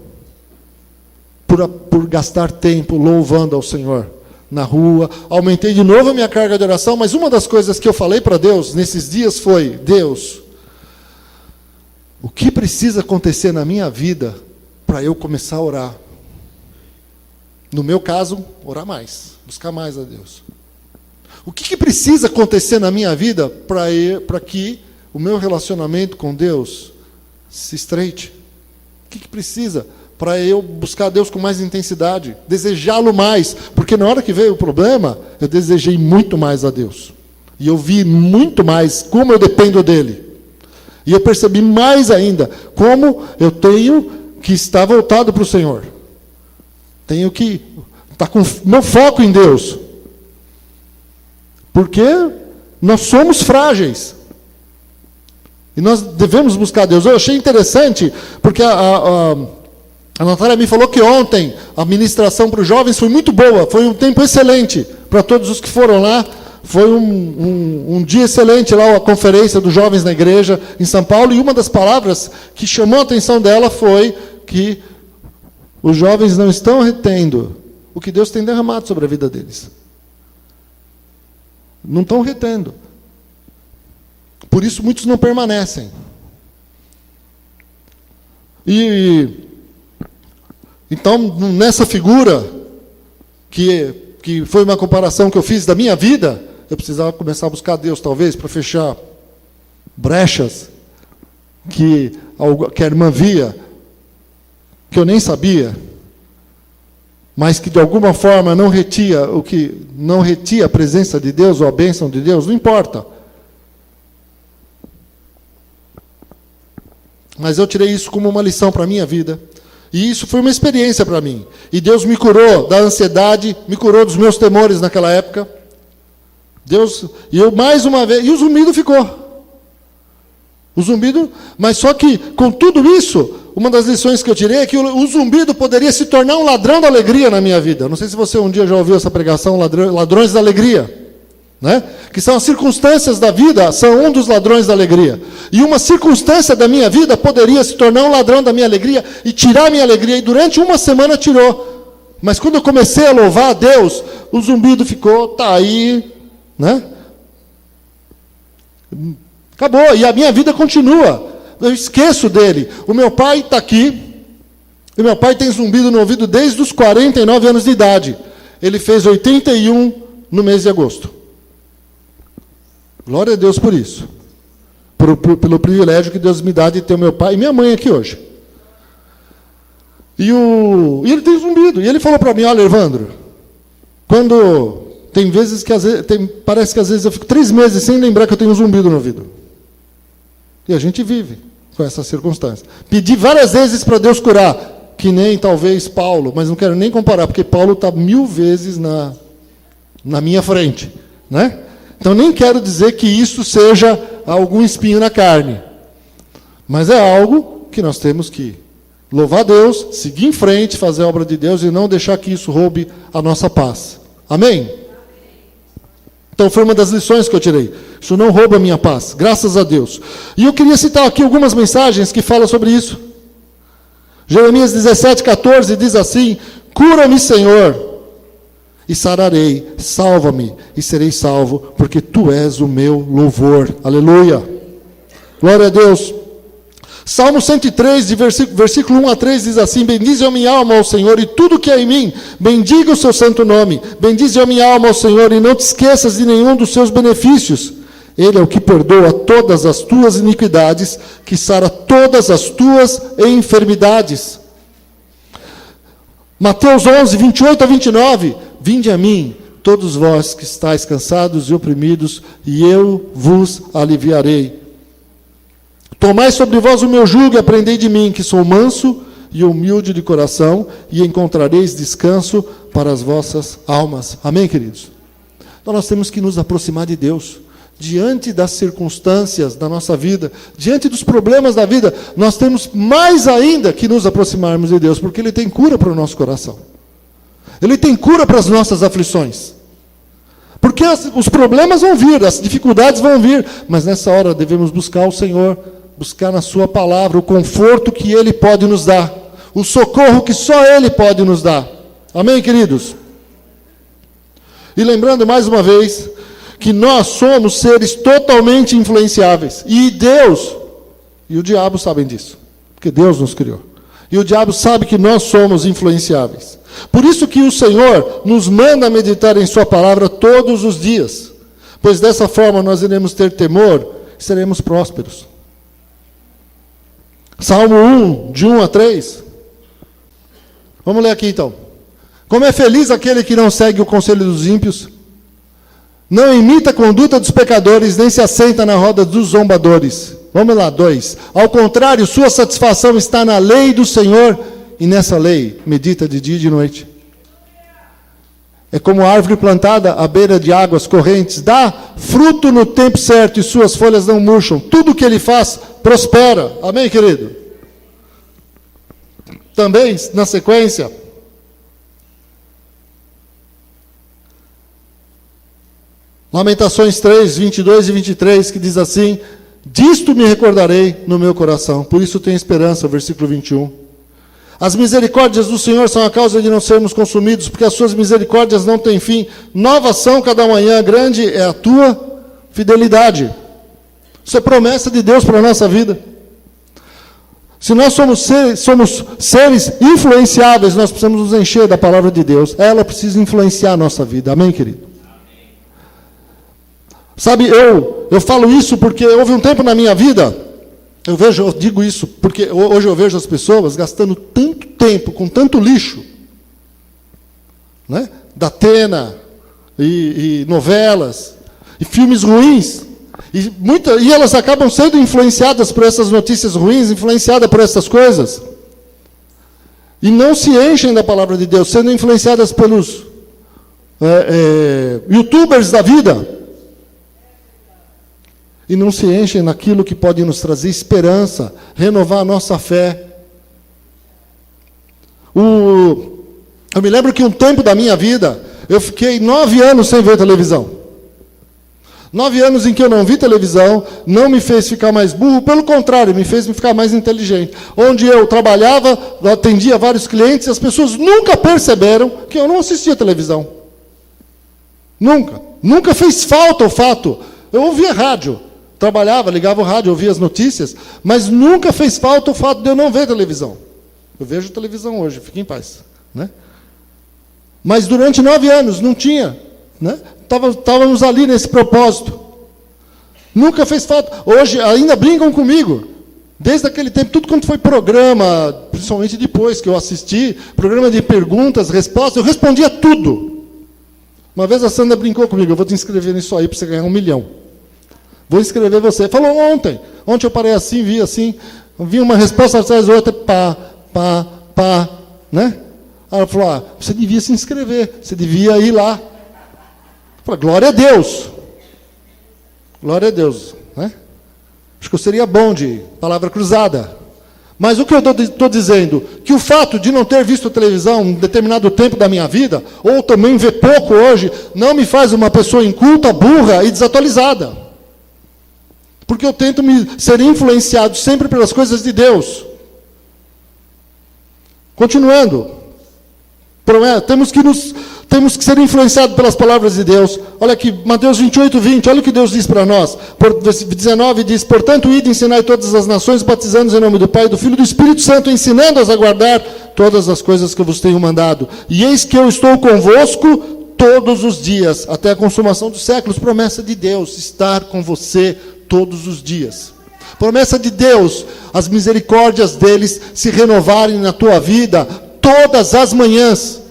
Por gastar tempo louvando ao Senhor na rua, aumentei de novo a minha carga de oração, mas uma das coisas que eu falei para Deus nesses dias foi, Deus, o que precisa acontecer na minha vida para eu começar a orar? No meu caso, orar mais, buscar mais a Deus. O que precisa acontecer na minha vida para que o meu relacionamento com Deus se estreite? O que precisa para eu buscar a Deus com mais intensidade, desejá-lo mais? Porque na hora que veio o problema, eu desejei muito mais a Deus. E eu vi muito mais como eu dependo dEle. E eu percebi mais ainda como eu tenho que estar voltado para o Senhor. Tenho que estar com meu foco em Deus. Porque nós somos frágeis. E nós devemos buscar Deus. Eu achei interessante, porque a Natália me falou que ontem a ministração para os jovens foi muito boa. Foi um tempo excelente para todos os que foram lá. Foi um dia excelente lá, a conferência dos jovens na igreja em São Paulo. E uma das palavras que chamou a atenção dela foi que os jovens não estão retendo o que Deus tem derramado sobre a vida deles. Não estão retendo. Por isso muitos não permanecem. E então, nessa figura, que foi uma comparação que eu fiz da minha vida, eu precisava começar a buscar Deus, talvez, para fechar brechas que a irmã via, que eu nem sabia, mas que de alguma forma não retia a presença de Deus ou a bênção de Deus, não importa. Mas eu tirei isso como uma lição para a minha vida. E isso foi uma experiência para mim. E Deus me curou da ansiedade, me curou dos meus temores naquela época. E eu mais uma vez, e o zumbido ficou. O zumbido, mas só que com tudo isso, uma das lições que eu tirei é que o zumbido poderia se tornar um ladrão da alegria na minha vida. Não sei se você um dia já ouviu essa pregação, Ladrões da Alegria. né? Que são as circunstâncias da vida, são um dos ladrões da alegria. E uma circunstância da minha vida poderia se tornar um ladrão da minha alegria e tirar a minha alegria, e durante uma semana tirou. Mas quando eu comecei a louvar a Deus, o zumbido ficou, tá aí, né? Acabou, e a minha vida continua. Eu esqueço dele. O meu pai está aqui, e meu pai tem zumbido no ouvido desde os 49 anos de idade. Ele fez 81 no mês de agosto. Glória a Deus por isso. Pelo privilégio que Deus me dá de ter o meu pai e minha mãe aqui hoje. E ele tem zumbido. E ele falou para mim, olha, Evandro, quando tem vezes que parece que às vezes eu fico 3 meses sem lembrar que eu tenho zumbido no ouvido. E a gente vive com essa circunstância. Pedi várias vezes para Deus curar, que nem talvez Paulo, mas não quero nem comparar, porque Paulo está 1000 vezes na minha frente, né? Então nem quero dizer que isso seja algum espinho na carne, mas é algo que nós temos que louvar a Deus, seguir em frente, fazer a obra de Deus e não deixar que isso roube a nossa paz. Amém? Então foi uma das lições que eu tirei. Isso não rouba a minha paz, graças a Deus. E eu queria citar aqui algumas mensagens que falam sobre isso. Jeremias 17:14 diz assim: cura-me, Senhor, e sararei, salva-me, e serei salvo, porque Tu és o meu louvor. Aleluia. Glória a Deus. Salmo 103, de versículo 1 a 3, diz assim: bendize a minha alma ao Senhor, e tudo que há em mim, bendiga o seu santo nome. Bendize a minha alma ao Senhor, e não te esqueças de nenhum dos seus benefícios. Ele é o que perdoa todas as tuas iniquidades, que sara todas as tuas enfermidades. Mateus 11, 28 a 29, vinde a mim, todos vós que estáis cansados e oprimidos, e eu vos aliviarei. Tomai sobre vós o meu jugo e aprendei de mim, que sou manso e humilde de coração, e encontrareis descanso para as vossas almas. Amém, queridos? Então nós temos que nos aproximar de Deus. Diante das circunstâncias da nossa vida, diante dos problemas da vida, nós temos mais ainda que nos aproximarmos de Deus, porque Ele tem cura para o nosso coração. Ele tem cura para as nossas aflições. Porque os problemas vão vir, as dificuldades vão vir, mas nessa hora devemos buscar o Senhor, buscar na Sua palavra o conforto que Ele pode nos dar, o socorro que só Ele pode nos dar. Amém, queridos? E lembrando mais uma vez, que nós somos seres totalmente influenciáveis. E Deus, e o diabo sabem disso, porque Deus nos criou. E o diabo sabe que nós somos influenciáveis. Por isso que o Senhor nos manda meditar em Sua palavra todos os dias. Pois dessa forma nós iremos ter temor e seremos prósperos. Salmo 1, de 1 a 3. Vamos ler aqui então. Como é feliz aquele que não segue o conselho dos ímpios, não imita a conduta dos pecadores, nem se assenta na roda dos zombadores. Vamos lá, 2. Ao contrário, sua satisfação está na lei do Senhor, e nessa lei medita de dia e de noite. É como árvore plantada à beira de águas correntes, dá fruto no tempo certo, e suas folhas não murcham. Tudo que ele faz prospera. Amém, querido? Também, na sequência, Lamentações 3, 22 e 23, que diz assim: disto me recordarei no meu coração, por isso tenho esperança, versículo 21. As misericórdias do Senhor são a causa de não sermos consumidos, porque as suas misericórdias não têm fim. Novas são cada manhã, grande é a tua fidelidade. Isso é promessa de Deus para a nossa vida. Se nós somos seres influenciáveis, nós precisamos nos encher da palavra de Deus. Ela precisa influenciar a nossa vida. Amém, querido? Sabe, eu falo isso porque houve um tempo na minha vida, eu digo isso porque hoje eu vejo as pessoas gastando tanto tempo com tanto lixo, né? Datena, e novelas, e filmes ruins, e elas acabam sendo influenciadas por essas notícias ruins, influenciadas por essas coisas, e não se enchem da palavra de Deus, sendo influenciadas pelos youtubers da vida, e não se enchem naquilo que pode nos trazer esperança, renovar a nossa fé. Eu me lembro que um tempo da minha vida, eu fiquei 9 anos sem ver televisão. 9 anos em que eu não vi televisão, não me fez ficar mais burro, pelo contrário, me fez ficar mais inteligente. Onde eu trabalhava, atendia vários clientes, e as pessoas nunca perceberam que eu não assistia televisão. Nunca. Nunca fez falta o fato. Eu ouvia rádio, trabalhava, ligava o rádio, ouvia as notícias, mas nunca fez falta o fato de eu não ver televisão. Eu vejo televisão hoje, fique em paz. Né? Mas durante 9 anos não tinha, né? Estávamos ali nesse propósito. Nunca fez falta. Hoje ainda brincam comigo. Desde aquele tempo, tudo quanto foi programa, principalmente depois que eu assisti, programa de perguntas, respostas, eu respondia tudo. Uma vez a Sandra brincou comigo, eu vou te inscrever nisso aí para você ganhar 1 milhão. Vou inscrever você. Falou ontem. Ontem eu parei assim, vi uma resposta atrás da outra, pá, né? Aí ela falou, você devia se inscrever, você devia ir lá. Eu falei, glória a Deus. Glória a Deus. Né? Acho que eu seria bom de palavra cruzada. Mas o que eu estou dizendo? Que o fato de não ter visto televisão um determinado tempo da minha vida, ou também ver pouco hoje, não me faz uma pessoa inculta, burra e desatualizada. Porque eu tento ser influenciado sempre pelas coisas de Deus. Continuando. Temos que ser influenciados pelas palavras de Deus. Olha aqui, Mateus 28, 20, olha o que Deus diz para nós. Versículo 19 diz, portanto, ide ensinai todas as nações, batizando-os em nome do Pai, do Filho e do Espírito Santo, ensinando-as a guardar todas as coisas que eu vos tenho mandado. E eis que eu estou convosco todos os dias, até a consumação dos séculos. Promessa de Deus, estar com você todos os dias. Promessa de Deus, as misericórdias deles se renovarem na tua vida todas as manhãs.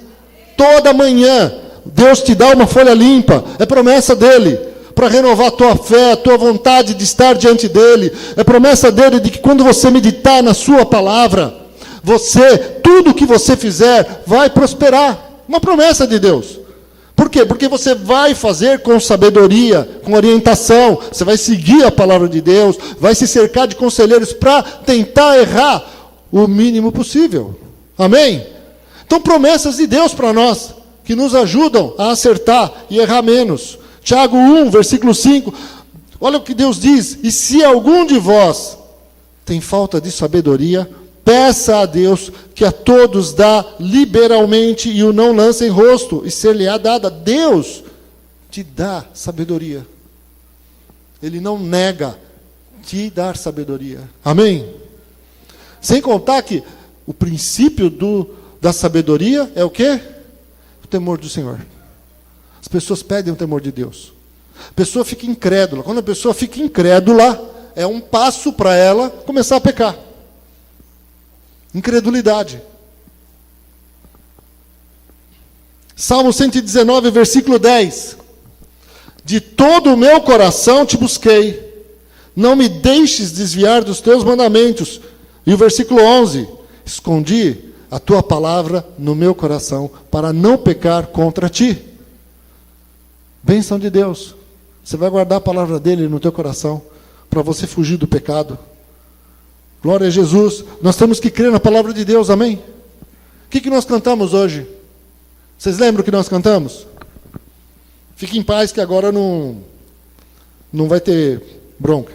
Toda manhã, Deus te dá uma folha limpa, é promessa dele, para renovar a tua fé, a tua vontade de estar diante dele, é promessa dele de que quando você meditar na sua palavra, tudo que você fizer, vai prosperar, uma promessa de Deus. Por quê? Porque você vai fazer com sabedoria, com orientação, você vai seguir a palavra de Deus, vai se cercar de conselheiros para tentar errar o mínimo possível. Amém? Então, promessas de Deus para nós, que nos ajudam a acertar e errar menos. Tiago 1, versículo 5, olha o que Deus diz, e se algum de vós tem falta de sabedoria, peça a Deus, que a todos dá liberalmente, e o não lança em rosto, e ser-lhe-á dada. Deus te dá sabedoria. Ele não nega te dar sabedoria. Amém? Sem contar que o princípio da sabedoria é o quê? O temor do Senhor. As pessoas pedem o temor de Deus. A pessoa fica incrédula. Quando a pessoa fica incrédula, é um passo para ela começar a pecar. Incredulidade. Salmo 119, versículo 10. De todo o meu coração te busquei. Não me deixes desviar dos teus mandamentos. E o versículo 11. Escondi a tua palavra no meu coração, para não pecar contra ti. Bênção de Deus. Você vai guardar a palavra dele no teu coração, para você fugir do pecado. Glória a Jesus. Nós temos que crer na palavra de Deus, amém? O que nós cantamos hoje? Vocês lembram o que nós cantamos? Fique em paz que agora não vai ter bronca.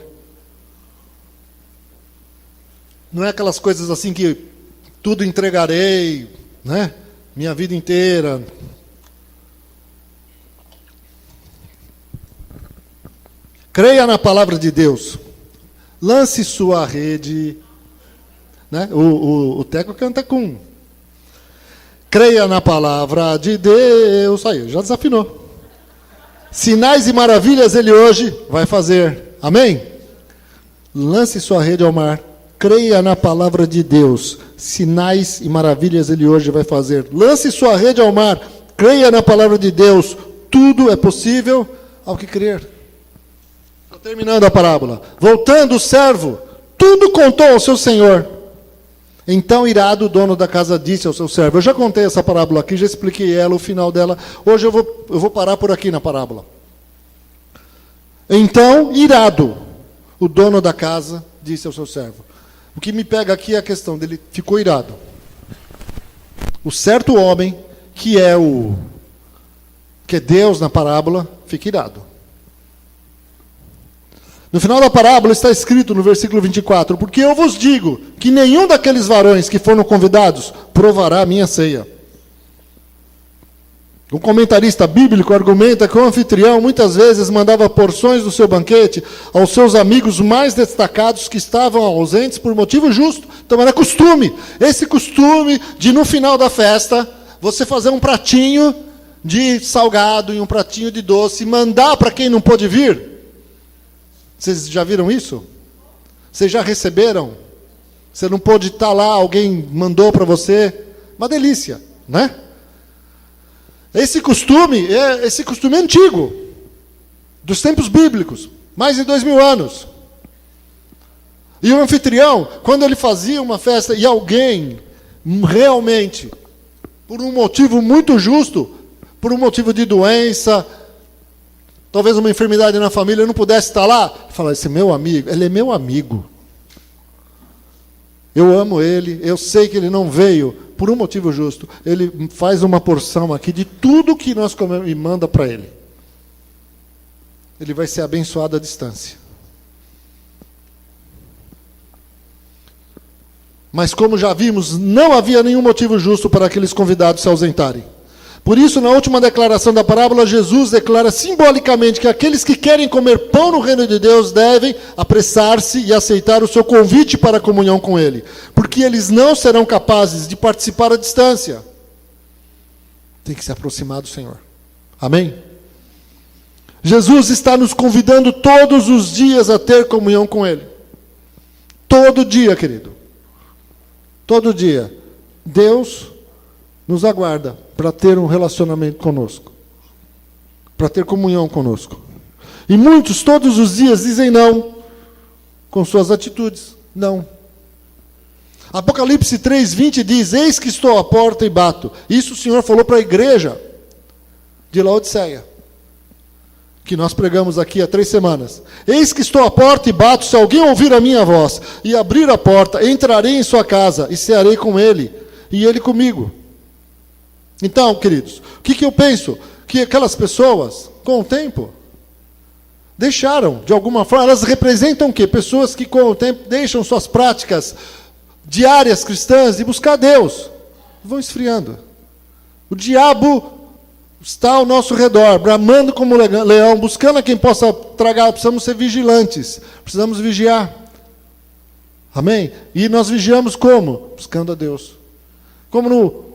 Não é aquelas coisas assim que tudo entregarei, né? Minha vida inteira. Creia na palavra de Deus. Lance sua rede. Né? O Teco canta com. Creia na palavra de Deus. Aí, já desafinou. Sinais e maravilhas ele hoje vai fazer. Amém? Lance sua rede ao mar. Creia na palavra de Deus. Sinais e maravilhas ele hoje vai fazer. Lance sua rede ao mar. Creia na palavra de Deus. Tudo é possível ao que crer. Estou terminando a parábola. Voltando o servo, tudo contou ao seu senhor. Então, irado, o dono da casa disse ao seu servo. Eu já contei essa parábola aqui, já expliquei ela, o final dela. Hoje eu vou parar por aqui na parábola. Então, irado, o dono da casa disse ao seu servo. O que me pega aqui é a questão dele, ficou irado. O certo homem, que é Deus na parábola, fica irado. No final da parábola está escrito no versículo 24: porque eu vos digo que nenhum daqueles varões que foram convidados provará a minha ceia. Um comentarista bíblico argumenta que o anfitrião muitas vezes mandava porções do seu banquete aos seus amigos mais destacados que estavam ausentes por motivo justo. Então era costume. Esse costume de no final da festa você fazer um pratinho de salgado e um pratinho de doce e mandar para quem não pôde vir. Vocês já viram isso? Vocês já receberam? Você não pôde estar lá, alguém mandou para você. Uma delícia, né? Esse costume é antigo, dos tempos bíblicos, mais de 2000 anos. E o anfitrião, quando ele fazia uma festa e alguém realmente, por um motivo muito justo, por um motivo de doença, talvez uma enfermidade na família, não pudesse estar lá, fala, esse meu amigo, ele é meu amigo. Eu amo ele, eu sei que ele não veio por um motivo justo. Ele faz uma porção aqui de tudo que nós comemos e manda para ele. Ele vai ser abençoado à distância. Mas como já vimos, não havia nenhum motivo justo para aqueles convidados se ausentarem. Por isso, na última declaração da parábola, Jesus declara simbolicamente que aqueles que querem comer pão no reino de Deus devem apressar-se e aceitar o seu convite para a comunhão com Ele, porque eles não serão capazes de participar à distância. Tem que se aproximar do Senhor. Amém? Jesus está nos convidando todos os dias a ter comunhão com Ele. Todo dia, querido. Todo dia. Deus nos aguarda para ter um relacionamento conosco, para ter comunhão conosco. E muitos, todos os dias, dizem não, com suas atitudes, não. Apocalipse 3:20 diz, eis que estou à porta e bato. Isso o Senhor falou para a igreja de Laodiceia, que nós pregamos aqui há 3 semanas. Eis que estou à porta e bato, se alguém ouvir a minha voz e abrir a porta, entrarei em sua casa e cearei com ele, e ele comigo. Então, queridos, o que eu penso? Que aquelas pessoas, com o tempo, deixaram, de alguma forma, elas representam o quê? Pessoas que com o tempo deixam suas práticas diárias cristãs de buscar Deus. Vão esfriando. O diabo está ao nosso redor, bramando como leão, buscando a quem possa tragar. Precisamos ser vigilantes, precisamos vigiar. Amém? E nós vigiamos como? Buscando a Deus. Como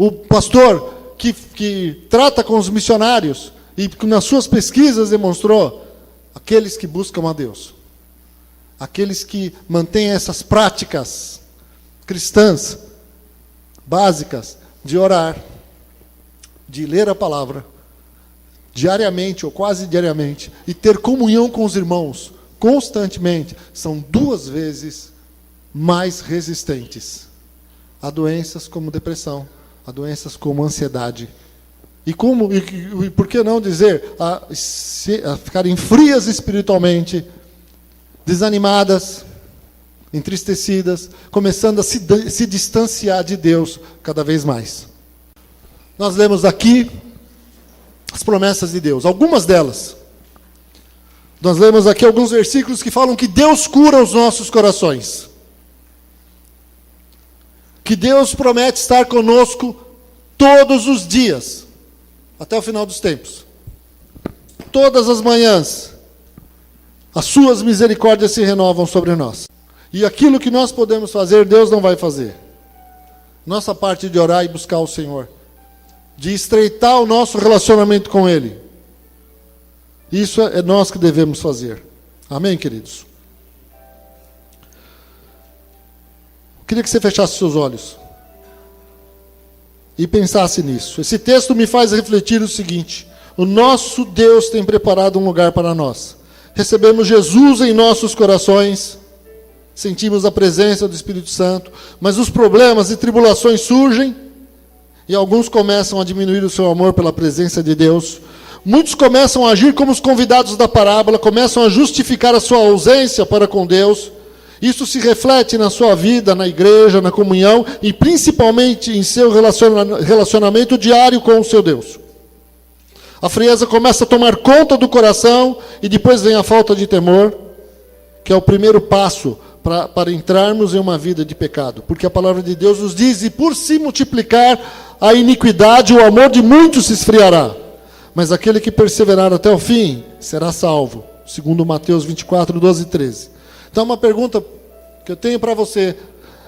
o pastor que trata com os missionários e que nas suas pesquisas demonstrou, aqueles que buscam a Deus, aqueles que mantêm essas práticas cristãs básicas de orar, de ler a palavra diariamente ou quase diariamente e ter comunhão com os irmãos constantemente, são 2 vezes mais resistentes a doenças como depressão, a doenças como ansiedade. E por que não dizer, a ficarem frias espiritualmente, desanimadas, entristecidas, começando a se distanciar de Deus cada vez mais. Nós lemos aqui as promessas de Deus, algumas delas. Nós lemos aqui alguns versículos que falam que Deus cura os nossos corações. Que Deus promete estar conosco todos os dias, até o final dos tempos. Todas as manhãs, as suas misericórdias se renovam sobre nós. E aquilo que nós podemos fazer, Deus não vai fazer. Nossa parte de orar e buscar o Senhor, de estreitar o nosso relacionamento com Ele. Isso é nós que devemos fazer. Amém, queridos? Queria que você fechasse seus olhos e pensasse nisso. Esse texto me faz refletir o seguinte: o nosso Deus tem preparado um lugar para nós. Recebemos Jesus em nossos corações, sentimos a presença do Espírito Santo, mas os problemas e tribulações surgem e alguns começam a diminuir o seu amor pela presença de Deus. Muitos começam a agir como os convidados da parábola, começam a justificar a sua ausência para com Deus. Isso se reflete na sua vida, na igreja, na comunhão e principalmente em seu relacionamento diário com o seu Deus. A frieza começa a tomar conta do coração e depois vem a falta de temor, que é o primeiro passo para entrarmos em uma vida de pecado. Porque a palavra de Deus nos diz, e por se multiplicar a iniquidade, o amor de muitos se esfriará. Mas aquele que perseverar até o fim será salvo. Segundo Mateus 24, 12 e 13. Então uma pergunta que eu tenho para você.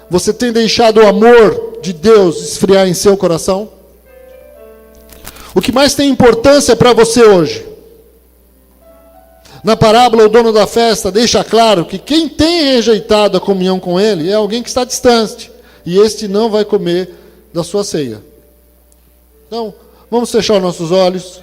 Você tem deixado o amor de Deus esfriar em seu coração? O que mais tem importância para você hoje? Na parábola, o dono da festa deixa claro que quem tem rejeitado a comunhão com ele é alguém que está distante. E este não vai comer da sua ceia. Então, vamos fechar os nossos olhos.